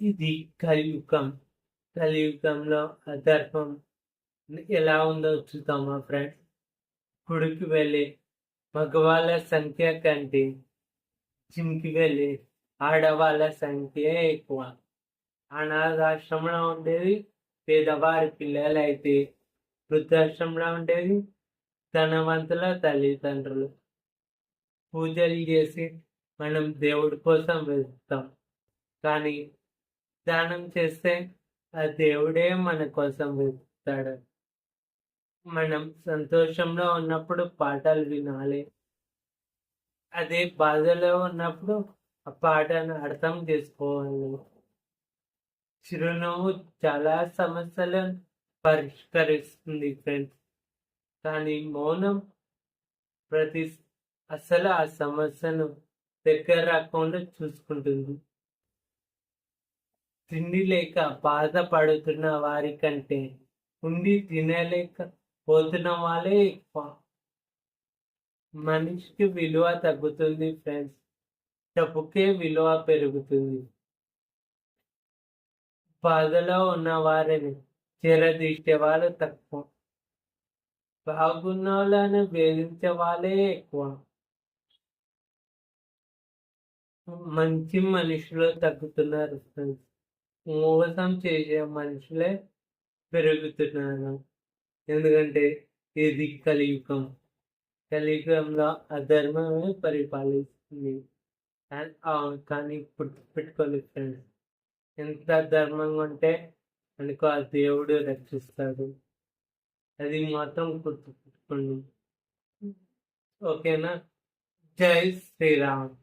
ఇది కలియుగం. కలియుగంలో అధర్మం ఎలా ఉందో చూద్దామా ఫ్రెండ్స్? గుడికి వెళ్ళి మగవాళ్ళ సంఖ్య కంటే జిమ్కి వెళ్ళి ఆడవాళ్ళ సంఖ్య ఎక్కువ. అనాథాశ్రమంలో ఉండేది పేదవారి పిల్లలైతే, వృద్ధాశ్రమంలో ఉండేది ధనవంతుల తల్లిదండ్రులు. పూజలు చేసి మనం దేవుడి కోసం వెళ్తాం, కానీ దానం చేస్తే ఆ దేవుడే మన కోసం వెళ్తాడు. మనం సంతోషంలో ఉన్నప్పుడు పాటలు వినాలి, అదే బాధలో ఉన్నప్పుడు ఆ పాటను అర్థం చేసుకోవాలి. చిరునవ్వు చాలా సమస్యలను పరిష్కరిస్తుంది ఫ్రెండ్స్, కానీ మౌనం అసలు ఆ సమస్యను దగ్గర రాకుండా చూసుకుంటుంది. తిండి లేక బాధపడుతున్న వారి కంటే ఉండి తినలేక పోతున్న వాళ్ళే ఎక్కువ. మనిషికి విలువ తగ్గుతుంది ఫ్రెండ్స్, డబ్బుకే విలువ పెరుగుతుంది. బాధలో ఉన్న వారిని చేరదీసే వాళ్ళు తక్కువ, బాగున్న వాళ్ళని వేధించే వాళ్ళే ఎక్కువ. మంచి మనుషులు తగ్గుతున్నారు ఫ్రెండ్స్, మోసం చేసే మనుషులే పెరుగుతున్నారు. ఎందుకంటే ఇది కలియుగం. కలియుగంలో అధర్మమే పరిపాలిస్తుంది. కానీ పెట్టుకోలేదు ఫ్రెండ్స్, ఎంత ధర్మంగా ఉంటే మనకు ఆ దేవుడు రక్షిస్తాడు. అది మాత్రం గుర్తుపెట్టుకోండి. ఓకేనా? జై శ్రీరామ్.